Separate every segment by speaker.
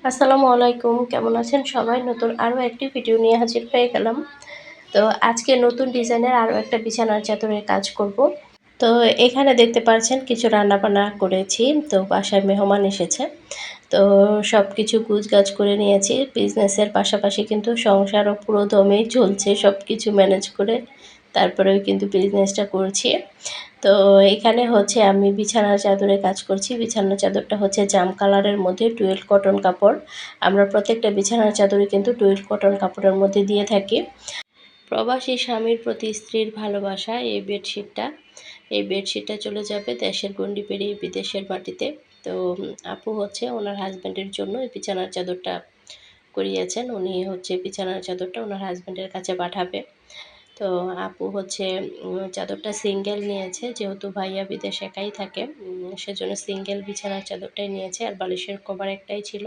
Speaker 1: আসসালামু আলাইকুম। কেমন আছেন সবাই? নতুন আরও একটি ভিডিও নিয়ে হাজির হয়ে গেলাম। তো আজকে নতুন ডিজাইনের আরও একটা বিছানার চাদরের কাজ করব। তো এখানে দেখতে পাচ্ছেন কিছু রান্নাবান্না করেছি। তো বাসায় মেহমান এসেছে। তো সবকিছু গুছগাছ করে নিয়েছি। বিজনেসের পাশাপাশি কিন্তু সংসারও পুরো দমেই চলছে। সবকিছু ম্যানেজ করে তারপরেও কিন্তু বিজনেসটা করছি। তো এখানে হচ্ছে আমি বিছানার চাদরে কাজ করছি। বিছানার চাদরটা হচ্ছে জাম কালারের মধ্যে টুয়েল কটন কাপড়। আমরা প্রত্যেকটা বিছানার চাদরই কিন্তু টুয়েল কটন কাপড়ের মধ্যে দিয়ে থাকি। প্রবাসী স্বামীর প্রতি স্ত্রীর ভালোবাসা এই বেডশিটটা চলে যাবে দেশের গণ্ডি পেরিয়ে বিদেশের মাটিতে। তো আপু হচ্ছে ওনার হাজব্যান্ডের জন্য এই বিছানার চাদরটা করিয়েছেন। উনি হচ্ছে বিছানার চাদরটা ওনার হাজব্যান্ডের কাছে পাঠাবে। তো আপু হচ্ছে চাদরটা সিঙ্গেল নিয়েছে, যেহেতু ভাইয়া বিদেশে একাই থাকে, সেজন্য সিঙ্গেল বিছানার চাদরটাই নিয়েছে। আর বালিশের কভার একটাই ছিল।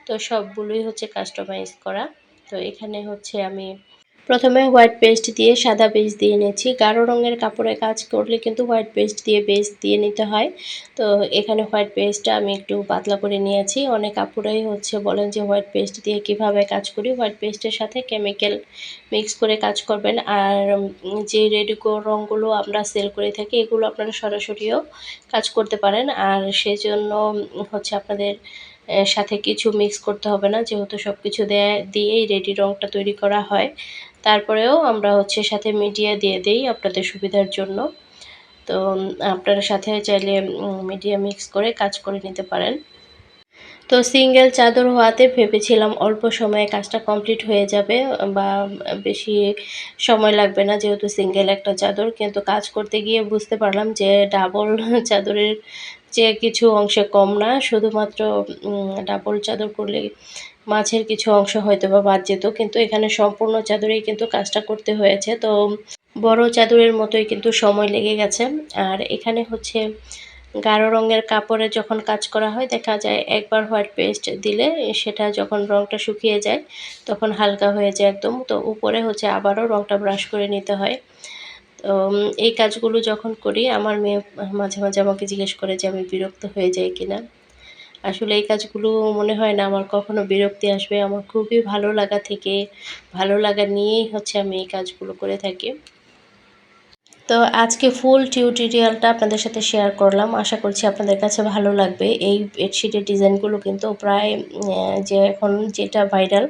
Speaker 1: তো সবগুলোই হচ্ছে কাস্টমাইজ করা। তো এখানে হচ্ছে আমি প্রথমে হোয়াইট পেস্ট দিয়ে সাদা বেজ দিয়ে নিয়েছি। গাঢ় রঙের কাপড়ে কাজ করলে কিন্তু হোয়াইট পেস্ট দিয়ে বেজ দিয়ে নিতে হয়। তো এখানে হোয়াইট পেস্টটা আমি একটু পাতলা করে নিয়েছি। অনেক আপুরাই হচ্ছে বলেন যে হোয়াইট পেস্ট দিয়ে কিভাবে কাজ করি। হোয়াইট পেস্টের সাথে কেমিক্যাল মিক্স করে কাজ করবেন। আর যে রেডিকো রঙগুলো আমরা সেল করে থাকি এগুলো আপনারা সরাসরিও কাজ করতে পারেন। আর সেজন্য হচ্ছে আপনাদের সাথে কিছু মিক্স করতে হবে না, যেহেতু সব কিছু দিয়েই রেডি রঙটা তৈরি করা হয়। তারপরেও আমরা হচ্ছে সাথে মিডিয়া দিয়ে দেই আপনাদের সুবিধার জন্য। তো আপনারা সাথে চাইলে মিডিয়া মিক্স করে কাজ করে নিতে পারেন। তো সিঙ্গেল চাদর হওয়াতে ভেবেছিলাম অল্প সময়ে কাজটা কমপ্লিট হয়ে যাবে বা বেশি সময় লাগবে না, যেহেতু সিঙ্গেল একটা চাদর। কিন্তু কাজ করতে গিয়ে বুঝতে পারলাম যে ডাবল চাদরের চেয়ে কিছু অংশে কম না। শুধুমাত্র ডাবল চাদর করলে মাঝের কিছু অংশ হয়তোবা বাদ যেত, কিন্তু এখানে সম্পূর্ণ চাদরেই কিন্তু কাজটা করতে হয়েছে। তো বড় চাদরের মতোই কিন্তু সময় লেগে গেছে। আর এখানে হচ্ছে গাঢ় রঙের কাপড়ে যখন কাজ করা হয় দেখা যায় একবার হোয়াইট পেস্ট দিলে সেটা যখন রঙটা শুকিয়ে যায় তখন হালকা হয়ে যায় একদম। তো উপরে হচ্ছে আবারও রঙটা ব্রাশ করে নিতে হয়। তো এই কাজগুলো যখন করি আমার মেয়ে মাঝে মাঝে আমাকে জিজ্ঞেস করে যে আমি বিরক্ত হয়ে যাই কিনা। আসলে এই কাজগুলো মনে হয় না আমার কখনো বিরক্তি আসবে। আমার খুবই ভালো লাগা থেকে ভালো লাগা নিয়েই হচ্ছে আমি এই কাজগুলো করে থাকি। তো আজকে ফুল টিউটোরিয়ালটা আপনাদের সাথে শেয়ার করলাম। আশা করছি আপনাদের কাছে ভালো লাগবে। এই বেডশিটের ডিজাইনগুলো কিন্তু প্রায় যে এখন যেটা ভাইরাল,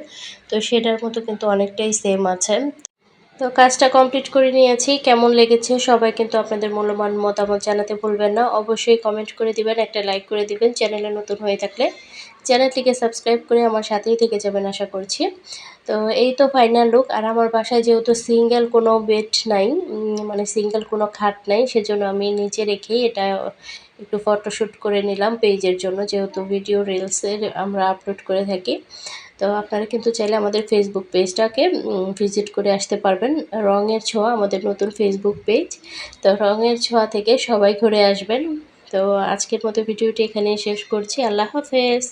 Speaker 1: তো সেটার মতো কিন্তু অনেকটাই সেম আছে। তো কাজটা কমপ্লিট করে নিয়েছি। কেমন লেগেছে সবাই কিন্তু আপনাদের মূল্যবান মতামত জানাতে ভুলবেন না। অবশ্যই কমেন্ট করে দিবেন, একটা লাইক করে দিবেন। চ্যানেলে নতুন হয়ে থাকলে চ্যানেলটিকে সাবস্ক্রাইব করে আমার সাথেই থেকে যাবেন আশা করছি। তো এই তো ফাইনাল লুক। আর আমার বাসায় যেহেতু সিঙ্গেল কোনো বেড নাই, মানে সিঙ্গেল কোনো খাট নাই, সেজন্য আমি নিচে রেখেই এটা একটু ফটোশ্যুট করে নিলাম পেজের জন্য, যেহেতু ভিডিও রিলসের আমরা আপলোড করে থাকি। তো আপনারা কিন্তু চাইলে আমাদের ফেসবুক পেজটাকে ভিজিট করে আসতে পারবেন। রঙের ছোঁয়া আমাদের নতুন ফেসবুক পেজ। তো রঙের ছোঁয়া থেকে সবাই ঘুরে আসবেন। তো আজকের মতো ভিডিওটি এখানেই শেষ করছি। আল্লাহ হাফেজ।